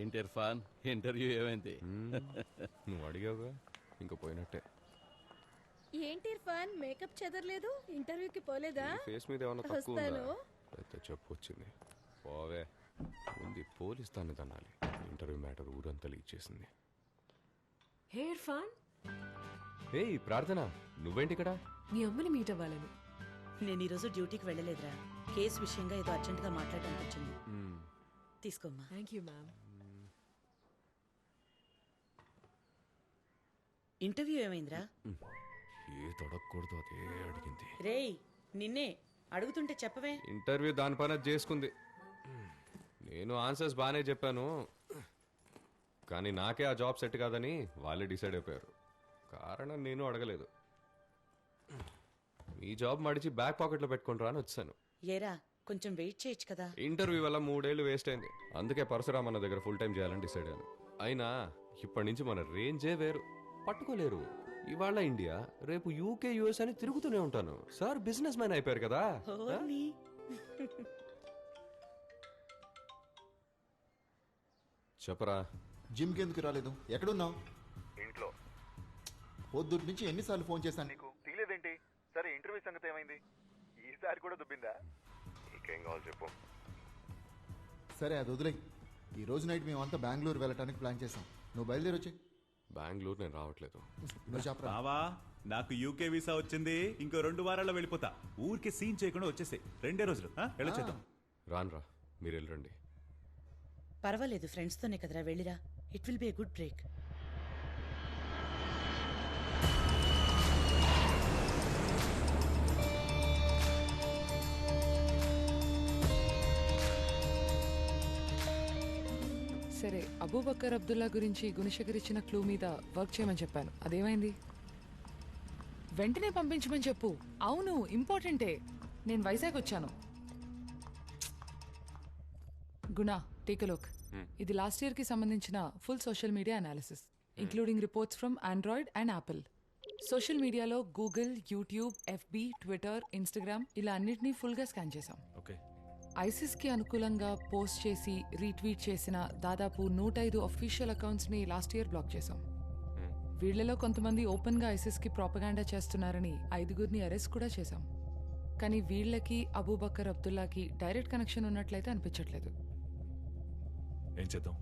ఏంటి ఇర్ఫాన్, ఇంటర్వ్యూ ఏమైంది? నువ్వు అడిగావుగా, ఇంకా పోయినట్టే. ఏంటి ఇర్ఫాన్, మేకప్ చెదరలేదు, ఇంటర్వ్యూకి పోలేదా? ఫేస్ మీద ఏమన్నా తక్కువ ఉందా? వస్తాను. అయితే చెప్పు వచ్చింది. పోవే, ఉంది పోలీస్ దాన్ని తన్నాలి. ఇంటర్వ్యూ మ్యాటర్ ఊరంతా లీక్ చేసింది. హే ఇర్ఫాన్, ఏయ్ ప్రార్థన, నువ్వేంటి ఇక్కడ? మీ అమ్మని మీట్ అవ్వాలని. నేను ఈరోజు డ్యూటీకి వెళ్ళలేదురా. కేసు విషయంగా ఏదో అర్జెంటుగా మాట్లాడడానికి వచ్చింది. తీసుకోమ్మా. Thank you ma'am. ఇంటర్వ్యూ ఏమైందిరా? ఏ తొడగకూడదు అదే అడిగింది. రేయ్, నిన్నే అడుగుతుంటే చెప్పవే. ఇంటర్వ్యూ దాని పని అది చేసుకుంది. నేను ఆన్సర్స్ బాగానే చెప్పాను, కానీ నాకే ఆ జాబ్ సెట్ కాదని వాళ్ళే డిసైడ్ అయిపోయారు. కారణం నేను అడగలేదు. మీ జాబ్ మడిచి బ్యాక్ పాకెట్లో పెట్టుకుంటారా అని వచ్చాను. ఏరా, కొంచెం వెయిట్ చేయొచ్చు కదా. ఇంటర్వ్యూ వల్ల 3 ఏళ్ళు వేస్ట్ అయింది. అందుకే పరశురామ్ అన్న దగ్గర ఫుల్ టైం చేయాలని డిసైడ్ అయ్యాను. అయినా ఇప్పటి నుంచి మన రేంజే వేరు, పట్టుకోలేరు. ఇవాళ ఇండియా, రేపు యూకే యుఎస్ అని తిరుగుతూనే ఉంటాను. సార్ బిజినెస్ మ్యాన్ అయిపోయారు కదా. చెప్పరా. జిమ్కి ఎందుకు రాలేదు? ఎక్కడున్నావు? ఇంట్లో. పొద్దుటి నుంచి ఎన్నిసార్లు ఫోన్ చేశాను నీకు తీలేదేంటి? సరే ఇంటర్వ్యూ సంగతి ఏమైంది? ఈసారి కూడా దుబ్బిందా? నీకేం కావాలి చెప్పు. సరే అది వదిలే. ఈ రోజు నైట్ మేమంతా బెంగళూరు వెళ్ళటానికి ప్లాన్ చేసాం. నువ్వు బయలుదేరి వచ్చే. బెంగళూరు నేను రావట్లేదు. నువ్వు చెప్పరా. బావా, నాకు యూకే వీసా వచ్చింది. ఇంకో 2 వారాల్లో వెళ్ళిపోతా. ఊరికే సీన్ చేయకుండా వచ్చేసే. 2 రోజులు వెళ్ళొచ్చేద్దాం. రాన్రా, మీరు వెళ్ళండి. పర్వాలేదు, ఫ్రెండ్స్ తోనే కదరా, వెళ్ళిరా. It will be a good break. సరే, అబూబక్కర్ అబ్దుల్లా గురించి గుణశేఖర్ ఇచ్చిన క్లూ మీద వర్క్ చేయమని చెప్పాను. అదేమైంది? వెంటనే పంపించమని చెప్పు. అవును, ఇంపార్టెంటే. నేను వైజాగ్ వచ్చాను. Guna, take a look. ఇది లాస్ట్ ఇయర్ కి సంబంధించిన full social media analysis, including reports from Android and Apple. Social మీడియాలో Google, YouTube, FB, Twitter, Instagram ఇలా అన్నిటినీ ఫుల్ గా స్కాన్ చేశాం. ఐసిస్ కి అనుకూలంగా పోస్ట్ చేసి రీట్వీట్ చేసిన దాదాపు 105 అఫీషియల్ అకౌంట్స్ ని లాస్ట్ ఇయర్ బ్లాక్ చేశాం. వీళ్లలో కొంతమంది ఓపెన్ గా ఐసిస్ కి ప్రాపగాండా చేస్తున్నారని 5గురిని అరెస్ట్ కూడా చేశాం. కానీ వీళ్లకి అబూబక్కర్ అబ్దుల్లాకి డైరెక్ట్ కనెక్షన్ ఉన్నట్లయితే అనిపించట్లేదు. ఏం చేద్దాం?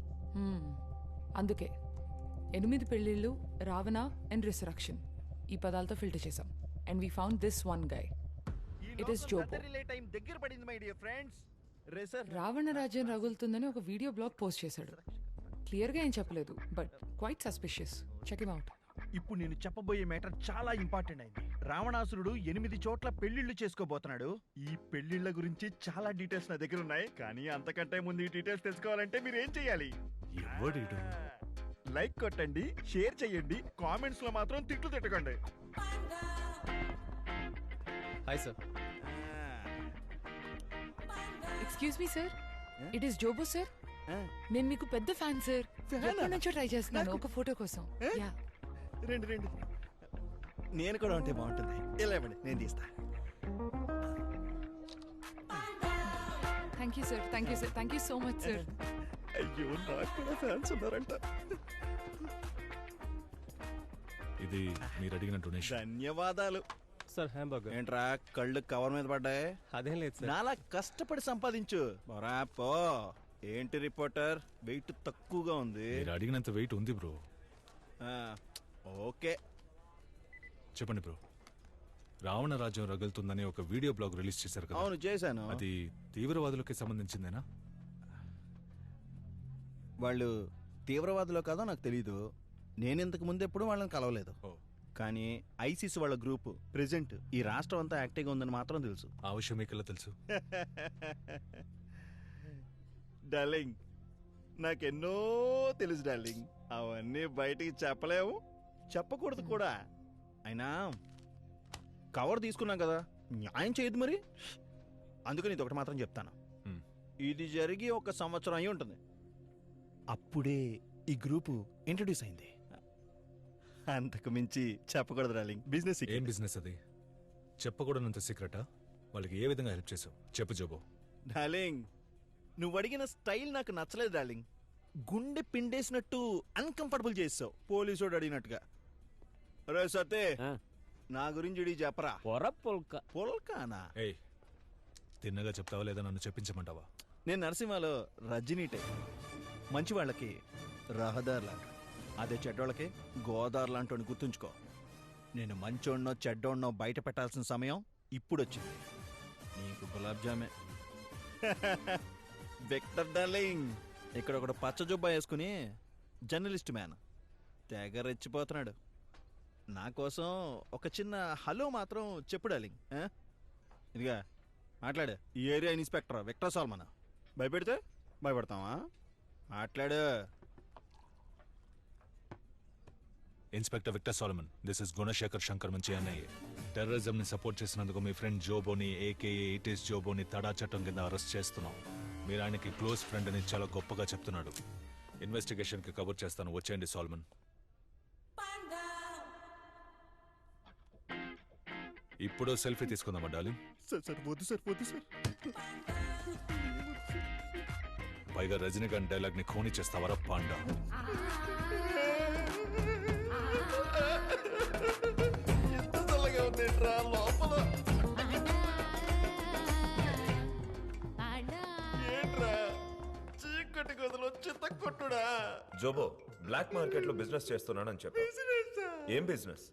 అందుకే 8 పెళ్లిళ్ళు, రావణ అండ్ రిసరక్షన్ ఈ పదాలతో ఫిల్టర్ చేశాం. And we found this one guy. It is Jobo. Ravana రాజ్యం రగులుతుందని ఒక వీడియో బ్లాగ్ పోస్ట్ చేశాడు. క్లియర్ గా ఏం చెప్పలేదు, but quite suspicious. Check it out. ఇప్పుడు నేను చెప్పబోయే మ్యాటర్ చాలా ఇంపార్టెంట్ అయింది. రావణాసురుడు 8 చోట్ల పెళ్లిళ్లు చేసుకోబోతున్నాడు. ఈ పెళ్లిళ్ల గురించి చాలా డీటెయిల్స్ నా దగ్గర ఉన్నాయి. కానీ అంతకంటే ముందు ఈ డీటెయిల్స్ తెలుసుకోవాలంటే మీరు ఏం చేయాలి? లైక్ కొట్టండి, షేర్ చేయండి, కామెంట్స్ లో మాత్రం తిట్లు తిట్టకండి. Hi sir. Excuse me sir, it is Jobo sir. నేను మీకు పెద్ద ఫ్యాన్ సార్. ఎప్పటి నుంచో ట్రై చేస్తున్నాను ఒక ఫోటో కోసం. రండి, నేను కూడా ఉంటే బాగుంటుంది. ఇలా ఇవ్వండి, నేను తీస్తా. Thank you sir, thank you sir, thank you so much sir. అయ్యో, నాకు కూడా ఫ్యాన్స్ ఉన్నారంట. ఇది మీరు అడిగిన డొనేషన్. ధన్యవాదాలు సార్. హ్యాంబర్గర్ ఏంట్రా, కళ్ళు కవర్ మీద పడ్డాయి? అదేం లేదు సార్. నాలా కష్టపడి సంపాదించు. పో. ఏంటి రిపోర్టర్, వెయిట్ తక్కువగా ఉంది. మీరు అడిగినంత వెయిట్ ఉంది బ్రో. ఓకే, చెప్పండి బ్రో. రావణ రాజ్యం రగులుతుందని ఒక వీడియో బ్లాగ్ రిలీజ్ చేశారు కదా? అవును, చేశాను. అది తీవ్రవాదులకి సంబంధించిందేనా? వాళ్ళు తీవ్రవాదులో కాదో నాకు తెలీదు. నేను ఇంతకు ముందు ఎప్పుడు వాళ్ళని కలవలేదు. కానీ ఐసిస్ వాళ్ళ గ్రూప్ ప్రెసెంట్ ఈ రాష్ట్రం అంతా యాక్టివ్ గా ఉందని మాత్రం తెలుసు. ఆ విషయం మీకెలా తెలుసు? డార్లింగ్, నాకెన్నో తెలుసు డార్లింగ్. అవన్నీ బయటికి చెప్పలేము, చెప్పకూడదు కూడా. అయినా కవర్ తీసుకున్నాం కదా, న్యాయం చేయదు మరి. అందుకని ఇది ఒకటి మాత్రం చెప్తాను. ఇది జరిగి 1 సంవత్సరం అయి ఉంటుంది. అప్పుడే ఈ గ్రూపు ఇంట్రడ్యూస్ అయింది. అంతకు మించి చెప్పకూడదు డార్లింగ్. బిజినెస్. ఏం బిజినెస్ అది? చెప్పకూడనంత సీక్రెటా? వాళ్ళకి ఏ విధంగా హెల్ప్ చేసావు చెప్పు జోబో. డార్లింగ్, నువ్వు అడిగిన స్టైల్ నాకు నచ్చలేదు డార్లింగ్. గుండె పిండేసినట్టు అన్కంఫర్టబుల్ చేసావు పోలీసోడు అడిగినట్టుగా. రే సతే, నా గురించి ఇడి చెప్పరా. పొల్కానా? ఏయ్, తిన్నగా చెప్తావా లేదా నన్ను చెప్పించమంటావా? నేను నరసింహలో రజనీ టైప్. మంచి వాళ్ళకి రహదారులాగా, అదే చెడ్డోళ్ళకి గోదావరి లాంటి గుర్తుంచుకో. నేను మంచోడ్నో చెడ్డోడ్నో బయట పెట్టాల్సిన సమయం ఇప్పుడు వచ్చింది. నీకు గులాబ్ జామే. విక్టర్ డార్లింగ్, ఇక్కడ ఒకడు పచ్చ జుబ్బా వేసుకుని జర్నలిస్ట్ మ్యాన్ తెగ రెచ్చిపోతున్నాడు. నా కోసం ఒక చిన్న హలో మాత్రం చెప్పు డార్లింగ్. ఇదిగా మాట్లాడు. ఈ ఏరియా ఇన్స్పెక్టర్ విక్టర్ సాల్మన్. భయపెడితే భయపడతావా? మాట్లాడు. Inspector Victor Solomon, this is Gunasekhar Shankar మంచి అన్నయ్య. టెర్రరిజం ని సపోర్ట్ చేసినందుకు మీ ఫ్రెండ్ జోబోని ఏకేఏ ఇటీస్ జోబోని తడా చట్టం కింద అరెస్ట్ చేస్తున్నాం. మీరు ఆయనకి క్లోజ్ ఫ్రెండ్ అని చాలా గొప్పగా చెప్తున్నాడు. ఇన్వెస్టిగేషన్ కి కవర్ చేస్తాను, వచ్చేయండి సోల్మన్. ఇప్పుడు సెల్ఫీ తీసుకుందామా డార్లింగ్? సార్ వద్దు సార్, వద్దు సార్. పైగా రజనీకాంత్ డైలాగ్ ని ఖూనీ చేస్తావరా పాండా? జోబో, బ్లాక్ మార్కెట్ లో బిజినెస్ చేస్తున్నానని చెప్పు. ఏం బిజినెస్?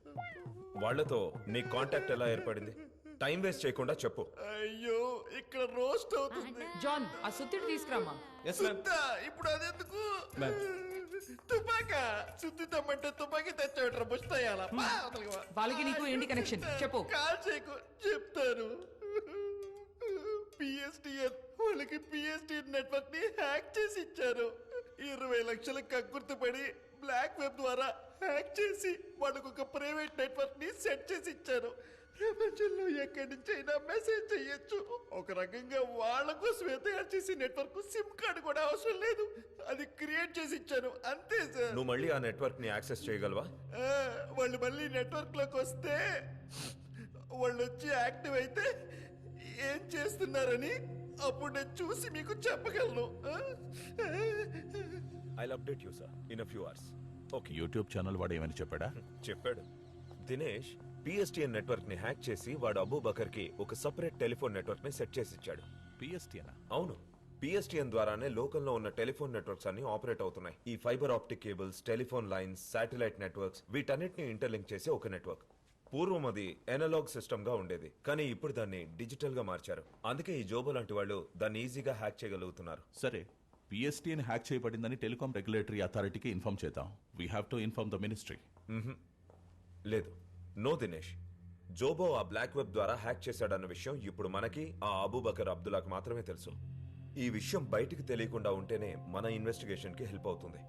వాళ్లతో నీ కాంటాక్ట్ ఎలా ఏర్పడింది? టైం వేస్ట్ చేయకుండా చెప్పు. అయ్యో, ఇక్కడ రోస్ట్ అవుతుంది. జాన్, ఆ సుత్తిడి తీసుకురామా. ఇప్పుడు అదెందుకు? తుపాకా సుత్తి తమ్మంటే తుపాకీ తెచ్చాడు. బుస్తాయాల వాళ్ళకి నీకు ఏంటి కనెక్షన్ చెప్పు. కాల్ చేయకు, చెప్తాను. పిఎస్టిఎన్ వాళ్ళకి పిఎస్టిఎన్ నెట్వర్క్ ని హ్యాక్ చేసి ఇచ్చారు. 20 లక్షల కక్కుర్తిపడి బ్లాక్ వెబ్ ద్వారా హ్యాక్ చేసి వాళ్ళకు ఒక ప్రైవేట్ నెట్వర్క్ ని సెట్ చేసి ఇచ్చారు. ప్రపంచంలో ఎక్కడి నుంచి అయినా మెసేజ్ చెయ్యొచ్చు. ఒక రకంగా వాళ్ళ కోసం తయారు చేసి నెట్వర్క్ సిమ్ కార్డు కూడా అవసరం లేదు, అది క్రియేట్ చేసి ఇచ్చాను అంతే సార్. నువ్వు మళ్ళీ ఆ నెట్వర్క్ ని యాక్సెస్ చేయగలవా? వాళ్ళు మళ్ళీ నెట్వర్క్ లోకి వస్తే, వాళ్ళు వచ్చి యాక్టివ్ అయితే ఏం చేస్తున్నారని అప్పుడు నేను చూసి మీకు చెప్పగలను. I'll update you, sir, in a few hours. Okay. YouTube channel వాడు ఏమని చెప్పాడా? చెప్పాడు. దినేష్ పిఎస్టిఎన్ నెట్వర్క్ ని హ్యాక్ చేసి వాడు అబూబకర్ కి ఒక సెపరేట్ టెలిఫోన్ నెట్వర్క్ ని సెట్ చేసి ఇచ్చాడు. పిఎస్టిఎన్? అవును, పిఎస్టిఎన్ ద్వారానే లోకల్లో ఉన్న టెలిఫోన్ నెట్వర్క్స్ అన్ని ఆపరేట్ అవుతున్నాయి. ఈ fibre optic cables, telephone lines, satellite networks, వీటన్నిటిని ఇంటర్లింక్ చేసి ఒక నెట్వర్క్. పూర్వం అది ఎనలాగ్ సిస్టమ్ గా ఉండేది, కానీ ఇప్పుడు దాన్ని డిజిటల్ గా మార్చారు. అందుకే ఈ జోబో లాంటి వాళ్ళు దాన్ని ఈజీగా హ్యాక్ చేయగలుగుతున్నారు. సరే, పిఎస్టిఎన్ హ్యాక్ చేయబడిందని టెలికాం రెగ్యులేటరీ అథారిటీకి ఇన్ఫార్మ్ చేద్దాం. We have to inform the ministry. లేదు, నో దినేష్. జోబో ఆ బ్లాక్ వెబ్ ద్వారా హ్యాక్ చేశాడన్న విషయం ఇప్పుడు మనకి, ఆ అబూబకర్ అబ్దుల్లాకి మాత్రమే తెలుసు. ఈ విషయం బయటికి తెలియకుండా ఉంటేనే మన ఇన్వెస్టిగేషన్ కి హెల్ప్ అవుతుంది.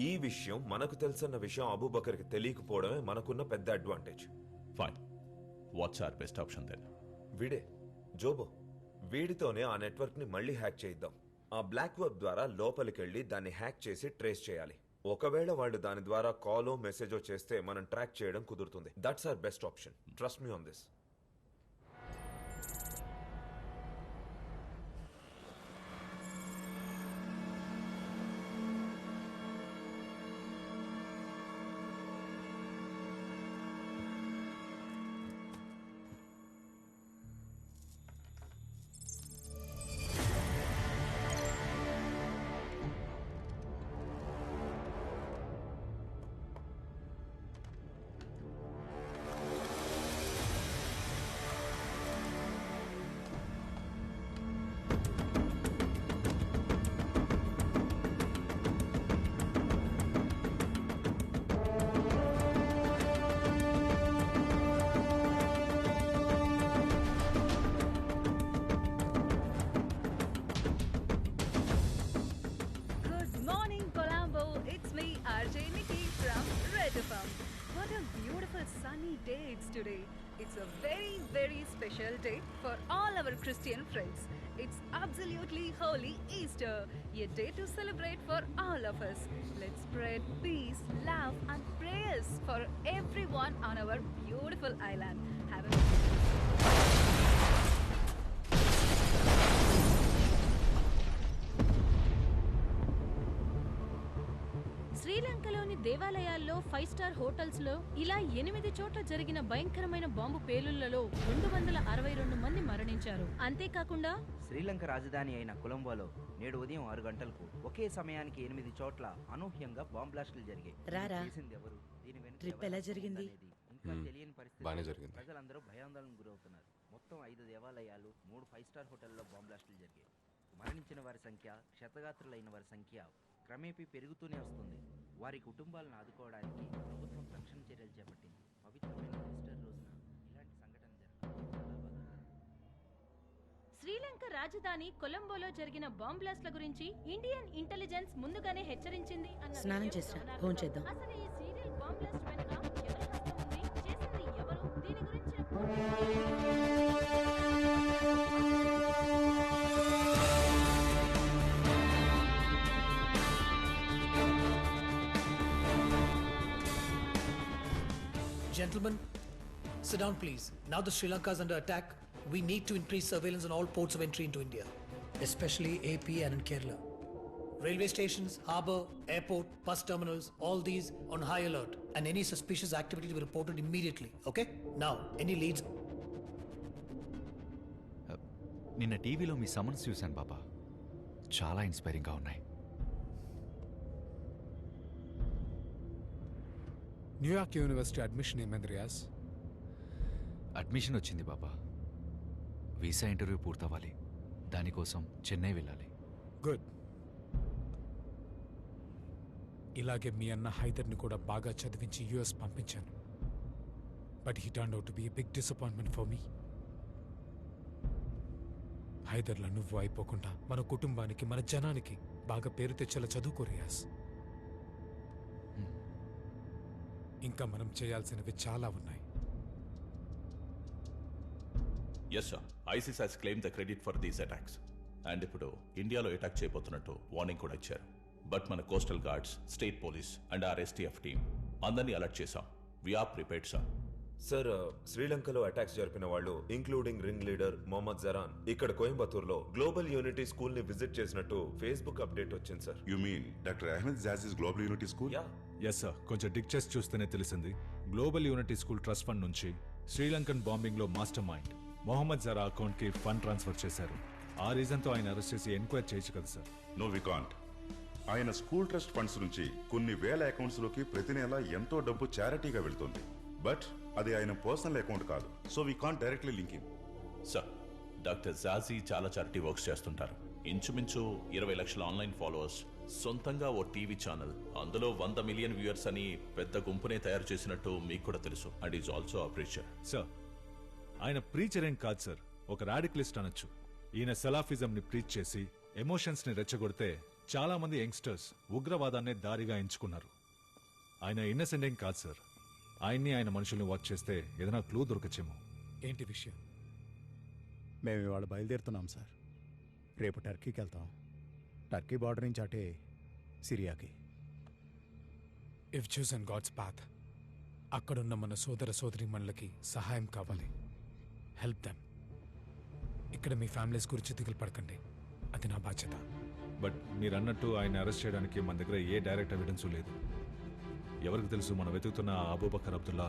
ఈ విషయం మనకు తెలుసన్న విషయం అబూబకర్కి తెలియకపోవడమే మనకున్న పెద్ద advantage. Fine, what's our best option then? వీడే జోబో. వీడితోనే ఆ నెట్వర్క్ ని మళ్ళీ హ్యాక్ చేయిద్దాం. ఆ బ్లాక్ వెబ్ ద్వారా లోపలికెళ్ళి దాన్ని హ్యాక్ చేసి ట్రేస్ చేయాలి. ఒకవేళ వాళ్ళు దాని ద్వారా కాలో మెసేజో చేస్తే మనం ట్రాక్ చేయడం కుదురుతుంది. That's our best option. Trust me on this. What a beautiful sunny day it's today. It's a very, very special day for all our Christian friends. It's absolutely holy Easter, a day to celebrate for all of us. Let's spread peace, love and prayers for everyone on our beautiful island. Have a శ్రీలంకలోని దేవాలయాల్లో 5 star hotels లో ఇలా 8 చోట్ల జరిగిన భయంకరమైన bomb పేలుళ్లలో 262 మంది మరణించారు. అంతేకాకుండా శ్రీలంక రాజధాని అయిన కొలంబోలో నేడు ఉదయం 6 గంటలకు ఒకే సమయానికి 8 చోట్ల అనూహ్యంగా బాంబ్ బ్లాస్టులు జరిగాయి. రారా ఎవరు దీని వెనుక ట్రిప్ ఎలా జరిగింది? ఇంకా తెలియని బానే పరిస్థితి జరిగింది. ప్రజలందరూ భయాందోళనకు గురవుతున్నారు. మొత్తం 5 దేవాలయాలు 3 5 స్టార్ హోటల్లో బాంబ్ బ్లాస్టులు జరిగాయి. మరణించిన వారి సంఖ్య, క్షతగాత్రులైన వారి సంఖ్య క్రమేపీ పెరుగుతూనే వస్తుంది. వారి కుటుంబాలను ఆదుకోవడానికి ప్రభుత్వం రక్షణ చర్యలు చేపట్టింది. పవిత్రమైన ఈస్టర్ రోజున ఇలాంటి సంఘటన జరగడం శ్రీలంక రాజధాని కొలంబోలో జరిగిన బాంబ్ బ్లాస్ట్ల గురించి ఇండియన్ ఇంటెలిజెన్స్ ముందుగానే హెచ్చరించింది అన్న స్నానం చేసిరా, ఫోన్ చేద్దాం. అసలు ఈ సీరియల్ బాంబ్ బ్లాస్ట్ వెనుక ఎవరి హస్తం ఉంది, చేసింది ఎవరు, దీని గురించి Gentlemen, sit down please. Now that Sri Lanka is under attack, we need to increase surveillance on all ports of entry into India, especially AP and in Kerala. Railway stations, harbour, airport, bus terminals, all these on high alert, and any suspicious activity to be reported immediately, okay? Now, any leads? నిన్న టీవీలో మీ summons చూశాను బాబా, చాలా ఇన్స్పైరింగ్గా ఉన్నాయి. New York university admission ఏమైంది Riyaz? Admission వచ్చింది బాబా, visa interview పూర్తవ్వాలి, దానికోసం చెన్నై వెళ్ళాలి. Good. ఇలాగే మీ అన్న హైదర్ని కూడా బాగా చదివించి యుఎస్ పంపించాను. But he turn out to be a big disappointment for me. హైదర్లో నువ్వు అయిపోకుండా మన కుటుంబానికి, మన జనానికి బాగా పేరు తెచ్చేలా చదువుకో రియాజ్. ఇంకా మనం చేయాల్సినవి చాలా ఉన్నాయి. Yes sir, ISIS has claimed the credit for these attacks. And ఇప్పుడు ఇండియాలో అటాక్ చేయబోతున్నట్టు వార్నింగ్ కూడా ఇచ్చారు. బట్ మన coastal guards, state police and R STF team అందరినీ అలర్ట్ చేశాం. We're prepared sir. సార్, శ్రీలంకలో అటాక్స్ జరిపిన వాళ్ళు including ring leader Mohammed Zahran ఇక్కడ కోయంబత్తూర్లో గ్లోబల్ యూనిటీ స్కూల్ ని విజిట్ చేసినట్టు ఫేస్బుక్ అప్డేట్ వచ్చింది sir. You mean doctor Ahmed Jaji's global unity school? Yes sir, కొంచెం డిక్ చేసి చూస్తేనే తెలిసింది. Global unity school trust fund నుంచి శ్రీలంకన్ బాంబింగ్ లో మాస్టర్ మైండ్ మొహమ్మద్ జరా అకౌంట్ కి ఫండ్ ట్రాన్స్ఫర్ చేశారు. ఆ రీజన్ తో ఆయన అరెస్ట్ చేసి ఎంక్వైరీ చేయొచ్చు కదా సార్? No we can't. ఆయన స్కూల్ ట్రస్ట్ ఫండ్స్ నుంచి కొన్ని వేల అకౌంట్స్ లోకి ప్రతి నెల ఎంతో డబ్బు చారిటీగా వెళ్తుంది. బట్ అది ఆయన పర్సనల్ అకౌంట్ కాదు, so we can't directly link him. Sir, doctor Jaji చాలా చారిటీ వర్క్స్ చేస్తుంటారు. ఇంచుమించు 20 లక్షల ఆన్లైన్ ఫాలోవర్స్, సొంతంగా ఓ టీవీ ఛానల్, అందులో 100 మిలియన్ వ్యూయర్స్ అని పెద్ద గుంపునే తయారు చేసినట్టు మీకు కూడా తెలుసు. And is also a preacher. Sir, ఆయన ప్రీచర్ ఏం కాదు సార్, ఒక రాడికలిస్ట్ అనొచ్చు. ఈయన సలాఫిజం ని ప్రీచ్ చేసి ఎమోషన్స్ ని రెచ్చగొడితే చాలా మంది యంగ్స్టర్స్ ఉగ్రవాదాన్నే దారిగా ఎంచుకున్నారు. ఆయన ఇన్నసెంట్ ఏం కాదు సార్. ఆయన్ని, ఆయన మనుషుల్ని వాచ్ చేస్తే ఏదైనా క్లూ దొరకచ్చేమో. ఏంటి విషయం? మేము ఇవాళ బయలుదేరుతున్నాం సార్. రేపు టర్కీకి వెళ్తాం. టర్కీ బార్డర్ నుంచి అటే సిరియాకి. ఇఫ్ చూసన్ గాడ్స్ పాత్, అక్కడున్న మన సోదర సోదరీమణులకి సహాయం కావాలి. Help them. ఇక్కడ మీ ఫ్యామిలీస్ గురించి దిగులు పడకండి, అది నా బాధ్యత. బట్ మీరు అన్నట్టు ఆయన అరెస్ట్ చేయడానికి మన దగ్గర ఏ డైరెక్ట్ ఎవిడెన్స్ లేదు. ఎవరికి తెలుసు, మనం వెతుకుతున్న అబూబకర్ అబ్దుల్లా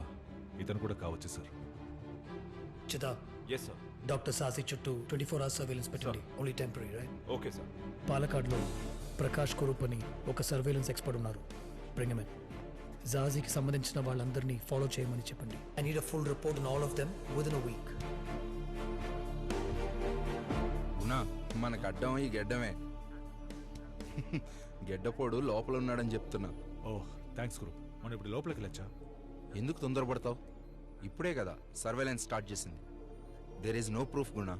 ఇతను కూడా కావచ్చు సార్. చితా. Yes sir. డాక్టర్ సాసి చుట్టూ 24 hours సర్వేలెన్స్ పెట్టండి. Only temporary, right? Okay sir. పాలకాడ్లో ప్రకాష్ కురూప్ అని ఒక సర్వేలెన్స్ ఎక్స్పర్ట్ ఉన్నారు. Bring him in. జాజీకి సంబంధించిన వాళ్ళందరినీ ఫాలో చేయమని చెప్పండి. I need a full report on all of them within a week. Guna, మనకు అడ్డం ఈ గెడ్డమే. గెడ్డపోడు లోపల ఉన్నాడని చెప్తున్నా. ఓహ్, థ్యాంక్స్ గురు. మనం ఇప్పుడు లోపలికి వెళ్ళొచ్చా? ఎందుకు తొందరపడతావు? ఇప్పుడే కదా సర్వేలెన్స్ స్టార్ట్ చేసింది. దెర్ ఈజ్ నో ప్రూఫ్ గుణ.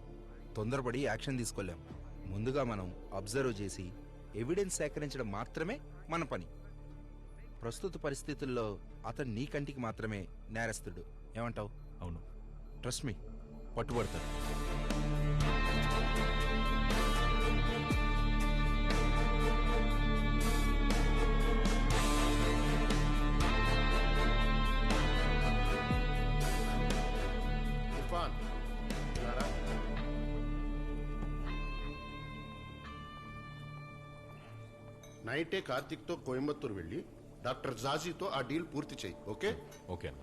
తొందరపడి యాక్షన్ తీసుకోలేం. ముందుగా మనం అబ్జర్వ్ చేసి ఎవిడెన్స్ సేకరించడం మాత్రమే మన పని. ప్రస్తుత పరిస్థితుల్లో అతను నీ కంటికి మాత్రమే నేరస్తుడు. ఏమంటావు? అవును, ట్రస్ట్ మీ, పట్టుబడతాడు. నైటే కార్తిక్తో కోయంబత్తూరు వెళ్ళి డాక్టర్ జాజీతో ఆ డీల్ పూర్తి చేయి. ఓకే? ఓకే అన్న.